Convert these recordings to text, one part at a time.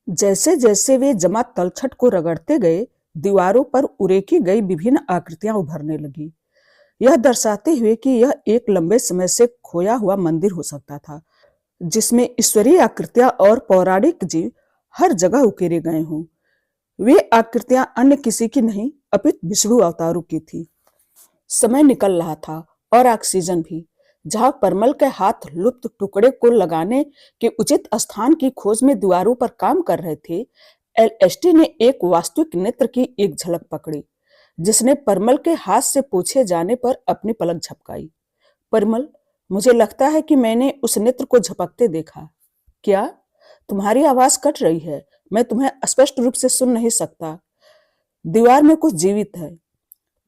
जैसे जैसे वे जमा तलछट को रगड़ते गए, दीवारों पर उरेकी गई विभिन्न आकृतियां उभरने लगी। यह दर्शाते हुए कि यह एक लंबे समय से खोया हुआ मंदिर हो सकता था, जिसमें ईश्वरीय आकृतियां और पौराणिक जीव हर जगह उकेरे गए हों। वे आकृतियां अन्य किसी की नहीं, अपितु विष्णु अवतारों की थी। समय निकल रहा था और ऑक्सीजन भी। जहां परमल के हाथ लुप्त टुकड़े को लगाने के उचित स्थान की खोज में दीवारों पर काम कर रहे थे, एलएसटी ने एक वास्तविक नेत्र की एक झलक पकड़ी, जिसने परमल के हाथ से पूछे जाने पर अपनी पलक झपकाई। परमल, मुझे लगता है कि मैंने उस नेत्र को झपकते देखा। क्या? तुम्हारी आवाज कट रही है। मैं तुम्हें स्पष्ट रूप से सुन नहीं सकता। दीवार में कुछ जीवित है।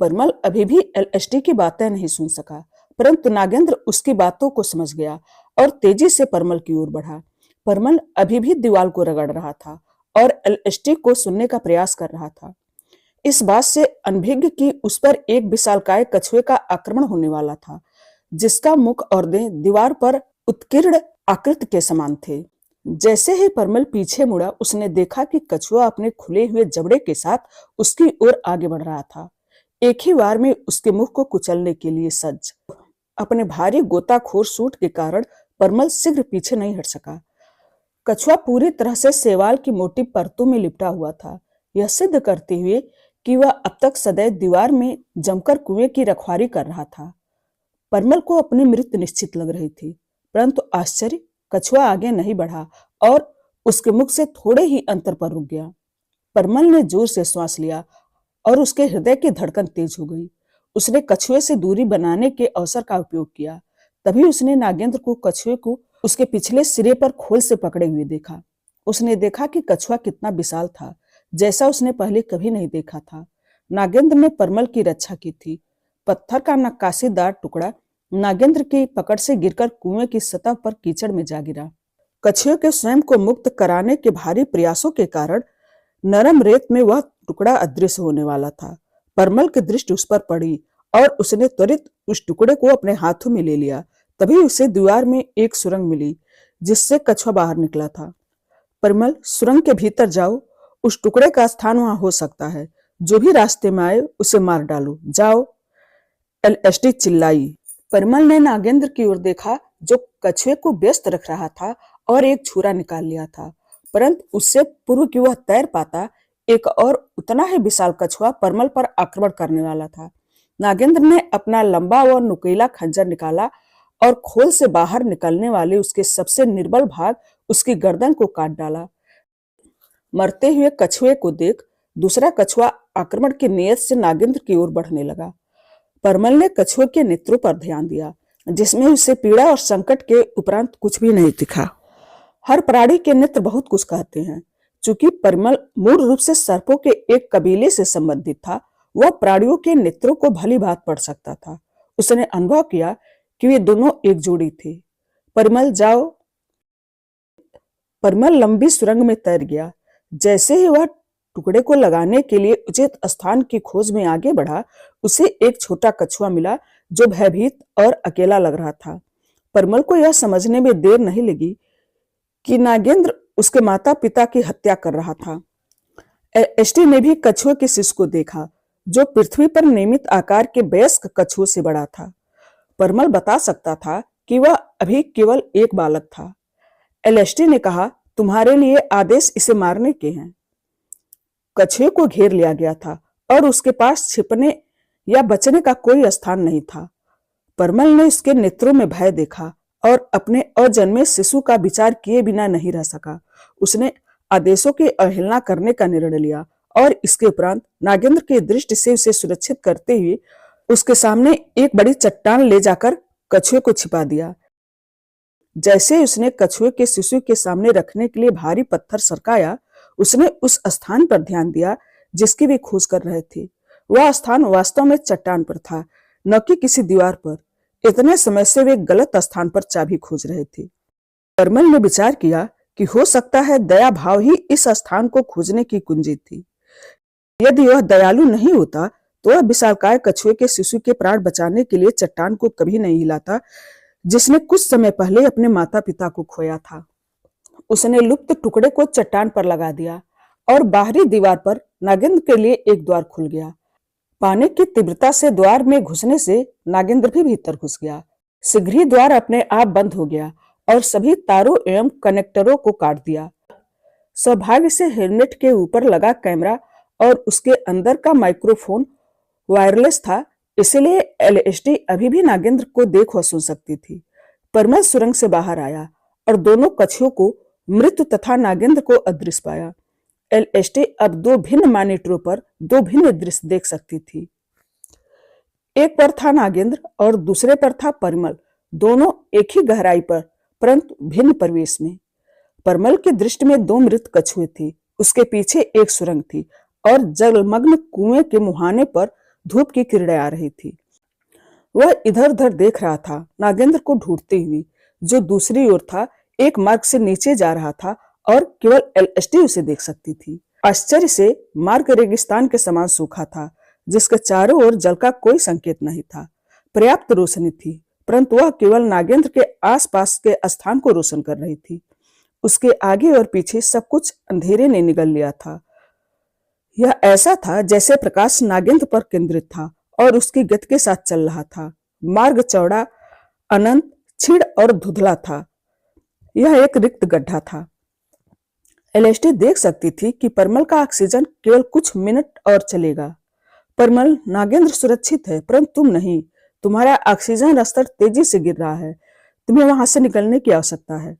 परमल अभी भी एलएसटी की बातें नहीं सुन सका, परंतु नागेंद्र उसकी बातों को समझ गया और तेजी से परमल की ओर बढ़ा। परमल अभी भी दीवार को रगड़ रहा था और एलएसटी को सुनने का प्रयास कर रहा था, इस बात से अनभिज्ञ कि उस पर एक विशालकाय कछुए का आक्रमण होने वाला था, जिसका मुख और देह दीवार पर उत्कीर्ण आकृति के समान थे। जैसे ही परमल पीछे मुड़ा, उसने देखा कि कछुआ अपने खुले हुए जबड़े के साथ उसकी ओर आगे बढ़ रहा था, एक ही बार में उसके मुख को कुचलने के लिए सज्ज। अपने भारी गोताखोर सूट के कारण परमल शीघ्र पीछे नहीं हट सका। कछुआ पूरी तरह से शैवाल की मोटी परतों में लिपटा हुआ था, यह सिद्ध करते हुए कि वह अब तक सदैव दीवार में जमकर कुएं की रखवाली कर रहा था। परमल को अपनी मृत्यु निश्चित लग रही थी, परंतु आश्चर्य, कछुआ आगे नहीं बढ़ा और उसके मुख से थोड़े ही अंतर पर रुक गया। परमल ने जोर से श्वास लिया और उसके हृदय की धड़कन तेज हो गई। उसने कछुए से दूरी बनाने के अवसर का उपयोग किया। तभी उसने नागेंद्र को कछुए को उसके पिछले सिरे पर खोल से पकड़े हुए देखा। उसने देखा कि कछुआ कितना विशाल था, जैसा उसने पहले कभी नहीं देखा था। नागेंद्र ने परमल की रक्षा की थी। पत्थर का नक्काशीदार टुकड़ा नागेंद्र की पकड़ से गिरकर कुएं की सतह पर कीचड़ में जा गिरा। कछुए के स्वयं को मुक्त कराने के भारी प्रयासों के कारण नरम रेत में वह टुकड़ा अदृश्य होने वाला था। परमल की दृष्टि उस पर पड़ी और उसने त्वरित उस टुकड़े को अपने हाथों में ले लिया। तभी उसे दीवार में एक सुरंग मिली, जिससे कछुआ बाहर निकला था। परमल, सुरंग के भीतर जाओ, उस टुकड़े का स्थान वहां हो सकता है। जो भी रास्ते में आए उसे मार डालो, जाओ, एलएसटी चिल्लाई। परमल ने नागेंद्र की ओर देखा, जो कछुए को व्यस्त रख रहा था और एक छुरा निकाल लिया था, परंतु उससे पूर्व कि वह तैर पाता, एक और उतना ही विशाल कछुआ परमल पर आक्रमण करने वाला था। नागेंद्र ने अपना लंबा व नुकीला खंजर निकाला और खोल से बाहर निकलने वाले उसके सबसे निर्बल भाग, उसकी गर्दन को काट डाला। मरते हुए कछुए को देख दूसरा कछुआ आक्रमण की नीयत से नागेंद्र की ओर बढ़ने लगा। परमल ने कछुए के नेत्रों पर ध्यान दिया, जिसमें उसे पीड़ा और संकट के उपरांत कुछ भी नहीं दिखा। हर प्राणी के नेत्र बहुत कुछ कहते हैं। चूंकि परमल मूल रूप से सर्पों के एक कबीले से संबंधित था, वह प्राणियों के नेत्रों को भली भांति पढ़ सकता था। उसने अनुभव किया कि वे दोनों एक जोड़ी थे। परमल, जाओ। परमल लंबी सुरंग में तैर गया। जैसे ही वह टुकड़े को लगाने के लिए उचित स्थान की खोज में आगे बढ़ा, उसे एक छोटा कछुआ मिला, जो भयभीत और अकेला लग रहा था। परमल को यह समझने में देर नहीं लगी कि नागेंद्र उसके माता पिता की हत्या कर रहा था। एसटी ने भी कछुए के शिशु को देखा, जो पृथ्वी पर नियमित आकार के वयस्क कछुओं से बड़ा था। परमल बता सकता था कि वह अभी केवल एक बालक था। एलएसटी ने कहा, तुम्हारे लिए आदेश इसे मारने के हैं। कछुए को घेर लिया गया था और उसके पास छिपने या बचने का कोई स्थान नहीं था। परमल ने उसके नेत्रों में भय देखा और अपने अजन्मे शिशु का विचार किए बिना नहीं रह सका। उसने आदेशों की अवहेलना करने का निर्णय लिया और इसके उपरांत नागेंद्र की दृष्टि से उसे सुरक्षित करते हुए उसके सामने एक बड़ी चट्टान ले जाकर कछुए को छिपा दिया। जैसे उसने कछुए के शिशु के सामने रखने के लिए भारी पत्थर सरकाया, उसने उस स्थान पर ध्यान दिया जिसकी वे खोज कर रहे थे। वह स्थान वास्तव में चट्टान पर था, न कि किसी दीवार पर। इतने समय से वे गलत स्थान पर चाबी खोज रहे थे। परमल ने विचार किया कि हो सकता है दया भाव ही इस स्थान को खोजने की कुंजी थी। यदि वह दयालु नहीं होता तो वह विशालकाय कछुए के शिशु के प्राण बचाने के लिए चट्टान को कभी नहीं हिलाता, जिसने कुछ समय पहले अपने माता पिता को खोया था। उसने लुप्त टुकड़े को चट्टान पर लगा दिया और बाहरी दीवार पर नागेंद्र के लिए एक द्वार खुल गया। पानी की तीव्रता से द्वार में घुसने से नागेंद्र भी भीतर घुस गया। शीघ्र ही द्वार अपने आप बंद हो गया और सभी तारों एवं कनेक्टरों को काट दिया। सौभाग्य से हेलमेट के ऊपर लगा कैमरा और उसके अंदर का माइक्रोफोन वायरलेस था, इसलिए एलएसडी अभी भी नागेंद्र को देख व सुन सकती थी। परमल सुरंग से बाहर आया और दोनों कछुओं को, मृत्यु तथा नागेंद्र को अदृश्य पाया। एलएसडी अब दो भिन्न मॉनिटरों पर दो भिन्न दृश्य देख सकती थी। एक पर था नागेंद्र और दूसरे पर था परिमल, दोनों एक ही गहराई पर परंतु भिन्न परिवेश में। परिमल की दृष्टि में दो मृत कछुए थी, उसके पीछे एक सुरंग थी और जलमग्न कुएं के मुहाने पर धूप की किरणें आ रही थी। वह इधर उधर देख रहा था, नागेंद्र को ढूंढती हुई, जो दूसरी ओर था, एक मार्ग से नीचे जा रहा था और केवल एलएसडी उसे देख सकती थी। आश्चर्य से मार्ग रेगिस्तान के समान सूखा था, जिसके चारों ओर जल का कोई संकेत नहीं था। पर्याप्त रोशनी थी, परंतु वह केवल नागेंद्र के आसपास के स्थान को रोशन कर रही थी। उसके आगे और पीछे सब कुछ अंधेरे ने निगल लिया था। यह ऐसा था जैसे प्रकाश नागेंद्र पर केंद्रित था और उसकी गति के साथ चल रहा था। मार्ग चौड़ा, अनंत, क्षीण और धुंधला था। यह एक रिक्त गड्ढा था। एलएसडी देख सकती थी कि परमल का ऑक्सीजन केवल कुछ मिनट और चलेगा। परमल, नागेंद्र सुरक्षित है, परंतु तुम नहीं। तुम्हारा ऑक्सीजन स्तर तेजी से गिर रहा है, तुम्हें वहां से निकलने की आवश्यकता है।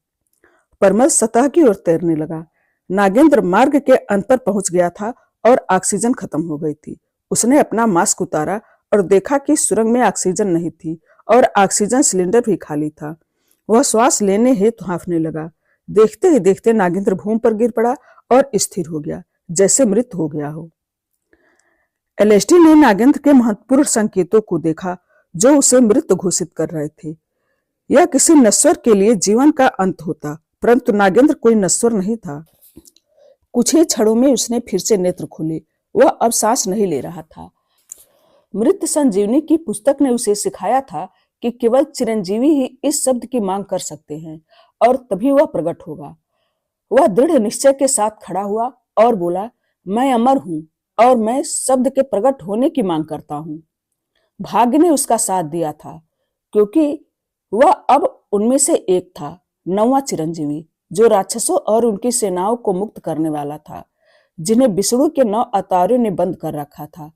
परमल सतह की ओर तैरने लगा। नागेंद्र मार्ग के अंत पर पहुंच गया था और ऑक्सीजन खत्म हो गई थी। उसने अपना मास्क उतारा और देखा कि सुरंग में ऑक्सीजन नहीं थी और ऑक्सीजन सिलेंडर भी खाली था। वह श्वास लेने हेतु हांफने लगा। देखते ही देखते नागेंद्र भूमि पर गिर पड़ा और स्थिर हो गया, जैसे मृत हो गया हो। एलएसडी ने नागेंद्र के महत्वपूर्ण संकेतों को देखा, जो उसे मृत घोषित कर रहे थे। यह किसी नश्वर के लिए जीवन का अंत होता, परंतु नागेंद्र कोई नश्वर नहीं था। कुछ ही क्षणों में उसने फिर से नेत्र खोले। वह अब सांस नहीं ले रहा था। मृत संजीवनी की पुस्तक ने उसे सिखाया था कि केवल चिरंजीवी ही इस शब्द की मांग कर सकते हैं और तभी वह प्रकट होगा। वह दृढ़ निश्चय के साथ खड़ा हुआ और बोला, मैं अमर हूं और मैं शब्द के प्रकट होने की मांग करता हूं। भाग्य ने उसका साथ दिया था, क्योंकि वह अब उनमें से एक था, नौवां चिरंजीवी, जो राक्षसों और उनकी सेनाओं को मुक्त करने वाला था, जिन्हें विष्णु के 9 अवतारों ने बंद कर रखा था।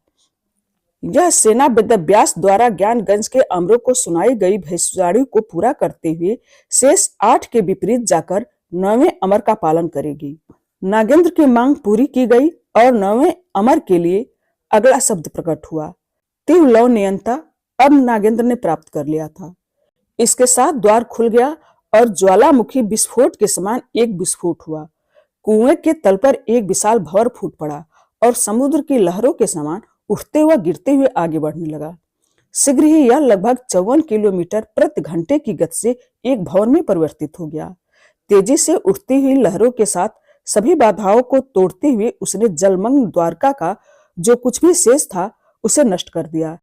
यह सेना वेदव्यास द्वारा ज्ञानगंज के अमरों को सुनाई गई भविष्यवाणी को पूरा करते हुए शेष 8 के विपरीत जाकर 9वें अमर का पालन करेगी। नागेंद्र की मांग पूरी की गई और 9वें अमर के लिए अगला शब्द प्रकट हुआ। तीव्र लौ नियंता अब नागेंद्र ने प्राप्त कर लिया था। इसके साथ द्वार खुल गया और ज्वालामुखी विस्फोट के समान एक विस्फोट हुआ। कुएं के तल पर एक विशाल भंवर फूट पड़ा और समुद्र की लहरों के समान उठते हुए गिरते हुए आगे बढ़ने लगा। शीघ्र ही यह लगभग 54 किलोमीटर प्रति घंटे की गति से एक भंवर में परिवर्तित हो गया। तेजी से उठती हुई लहरों के साथ सभी बाधाओं को तोड़ते हुए उसने जलमग्न द्वारका का जो कुछ भी शेष था उसे नष्ट कर दिया।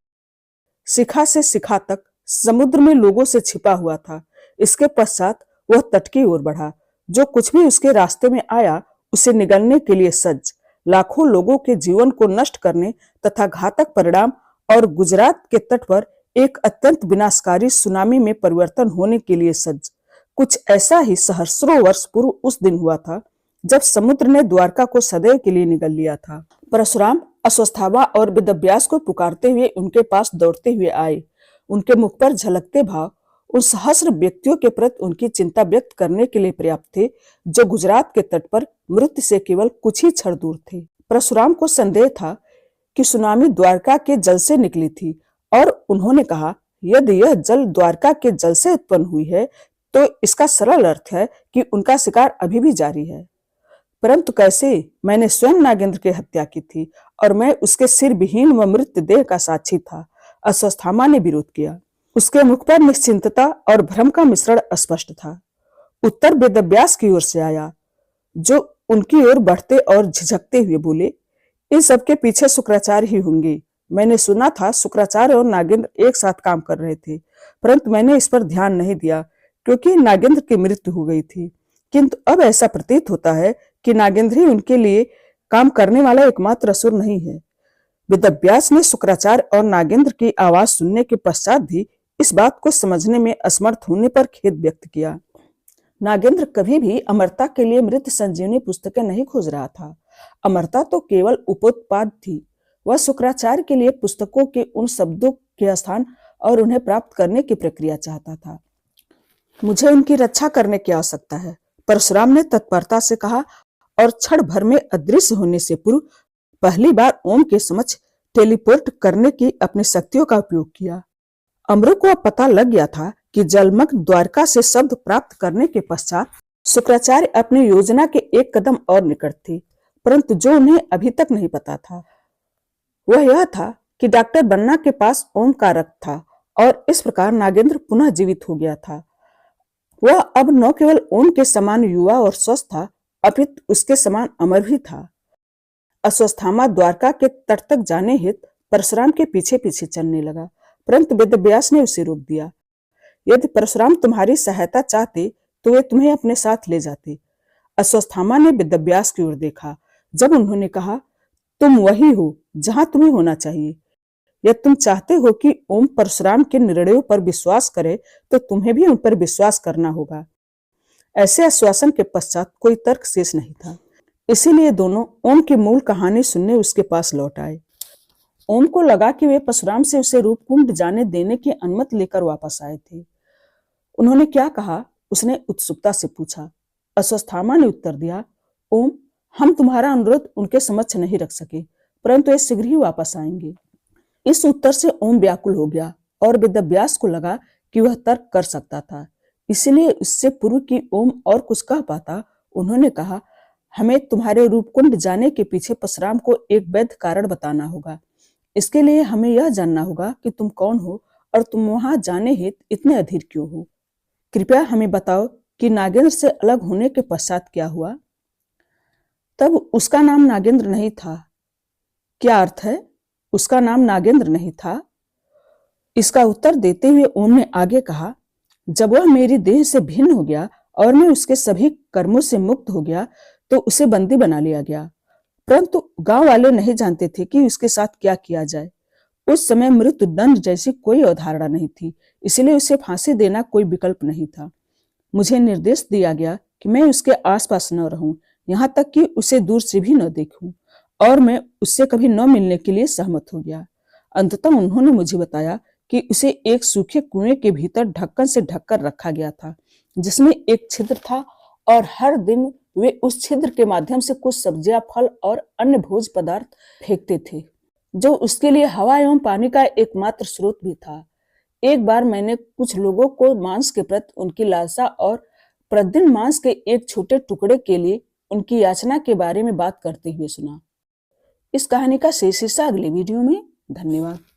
शिखा से शिखा तक समुद्र में लोगों से छिपा हुआ था। इसके पश्चात वह तट की ओर बढ़ा। जो कुछ भी उसके रास्ते में आया उसे निगलने के लिए सज्ज, लाखों लोगों के जीवन को नष्ट करने तथा घातक परिणाम और गुजरात के तट पर एक अत्यंत विनाशकारी सुनामी में परिवर्तन होने के लिए सज्ज। कुछ ऐसा ही सहस्रों वर्ष पूर्व उस दिन हुआ था जब समुद्र ने द्वारका को सदैव के लिए निगल लिया था। परशुराम अश्वत्थामा और वेदव्यास को पुकारते हुए उनके पास दौड़ते हुए आए। उनके मुख पर झलकते भाव उन सहस्र व्यक्तियों के प्रति उनकी चिंता व्यक्त करने के लिए पर्याप्त थे, जो गुजरात के तट पर मृत्यु से केवल कुछ ही क्षण दूर थे। परशुराम को संदेह था कि सुनामी द्वारका के जल से निकली थी और उन्होंने कहा, यदि यह जल द्वारका के जल से उत्पन्न हुई है तो इसका सरल अर्थ है कि उनका शिकार अभी भी जारी है। परंतु कैसे? मैंने स्वयं नागेंद्र की हत्या की थी और मैं उसके सिर विहीन व मृत देह का साक्षी था। अश्वत्थामा ने विरोध किया। उसके मुख पर निश्चिंतता और भ्रम का मिश्रण स्पष्ट था। उत्तर वेदव्यास की ओर से आया, जो उनकी ओर बढ़ते और झिझकते हुए बोले, इन सबके पीछे शुक्राचार्य ही होंगे। मैंने सुना था शुक्राचार्य और नागेंद्र एक साथ काम कर रहे थे, परंतु मैंने इस पर ध्यान नहीं दिया क्योंकि नागेंद्र की मृत्यु हो गई थी। किंतु अब ऐसा प्रतीत होता है कि नागेंद्र ही उनके लिए काम करने वाला एकमात्र असुर नहीं है। वेदव्यास ने शुक्राचार्य और नागेंद्र की आवाज सुनने के पश्चात भी इस बात को समझने में असमर्थ होने पर खेद व्यक्त किया। नागेंद्र कभी भी अमरता के लिए मृत संजीवनी पुस्तकें नहीं खोज रहा था। अमरता तो केवल उपोत्पाद थी। वह शुक्राचार्य के लिए पुस्तकों के उन शब्दों के स्थान और उन्हें प्राप्त करने की प्रक्रिया चाहता था। मुझे उनकी रक्षा करने की आवश्यकता है, परशुराम ने तत्परता से कहा और क्षण भर में अदृश्य होने से पूर्व पहली बार ओम के समक्ष टेलीपोर्ट करने की अपनी शक्तियों का उपयोग किया। अमरों को अब पता लग गया था कि जलमग्न द्वारका से शब्द प्राप्त करने के पश्चात शुक्राचार्य अपनी योजना के एक कदम और निकट थे, परंतु जो उन्हें अभी तक नहीं पता था वह यह था कि डॉक्टर बन्ना के पास ओम का रक्त था और इस प्रकार नागेंद्र पुनः जीवित हो गया था। वह अब न केवल ओम के समान युवा और स्वस्थ था, अपितु उसके समान अमर भी था। अश्वत्थामा द्वारका के तट तक जाने हेतु परशुराम के पीछे पीछे चलने लगा, परंतु वेदव्यास ने उसे रोक दिया। यदि परशुराम तुम्हारी सहायता चाहते तो वे तुम्हें अपने साथ ले जाते। अश्वत्थामा ने वेदव्यास की ओर देखा। जब उन्होंने कहा, तुम वही हो जहां तुम्हें होना चाहिए। यदि तुम चाहते हो कि ओम परशुराम के निर्णयों पर विश्वास करे तो तुम्हें भी उन पर विश्वास करना होगा। ऐसे आश्वासन के पश्चात कोई तर्क शेष नहीं था, इसीलिए दोनों ओम की मूल कहानी सुनने उसके पास लौट आए। ओम को लगा कि वे परशुराम से उसे रूपकुंड जाने देने की अनुमति लेकर वापस आए थे। उन्होंने क्या कहा, उसने उत्सुकता से पूछा। अश्वत्थामा ने उत्तर दिया, ओम, हम तुम्हारा अनुरोध उनके समक्ष नहीं रख सके, परंतु वे शीघ्र ही वापस आएंगे। इस उत्तर से ओम व्याकुल हो गया और वेदव्यास को लगा कि वह तर्क कर सकता था, इसलिए इससे पूर्व कि ओम और कुछ कह पाता उन्होंने कहा, हमें तुम्हारे रूपकुंड जाने के पीछे परशुराम को एक वैध कारण बताना होगा। इसके लिए हमें यह जानना होगा कि तुम कौन हो और तुम वहां जाने हेतु इतने अधीर क्यों हो। कृपया हमें बताओ कि नागेंद्र से अलग होने के पश्चात क्या हुआ। तब उसका नाम नागेंद्र नहीं था। क्या अर्थ है, उसका नाम नागेंद्र नहीं था? इसका उत्तर देते हुए ओम ने आगे कहा, जब वह मेरी देह से भिन्न हो गया और मैं उसके सभी कर्मों से मुक्त हो गया तो उसे बंदी बना लिया गया, परंतु गांव वाले नहीं जानते थे कि उसके साथ क्या किया जाए। उस समय मृत्युदंड जैसी कोई अवधारणा नहीं थी, इसलिए उसे फांसी देना कोई विकल्प नहीं था। मुझे निर्देश दिया गया कि मैं उसके आसपास न रहूं, यहाँ तक कि उसे दूर से भी न देखूं, और मैं उससे कभी न मिलने के लिए सहमत हो गया। अंततः उन्होंने मुझे बताया कि उसे एक सूखे कुएं के भीतर ढक्कन से ढककर रखा गया था, जिसमें एक छिद्र था, और हर दिन वे उस छिद्र के माध्यम से कुछ सब्जियां, फल और अन्य भोज्य पदार्थ फेंकते थे, जो उसके लिए हवा एवं पानी का एकमात्र स्रोत भी था। एक बार मैंने कुछ लोगों को मांस के प्रति उनकी लालसा और प्रतिदिन मांस के एक छोटे टुकड़े के लिए उनकी याचना के बारे में बात करते हुए सुना। इस कहानी का शेष हिस्सा अगले वीडियो में। धन्यवाद।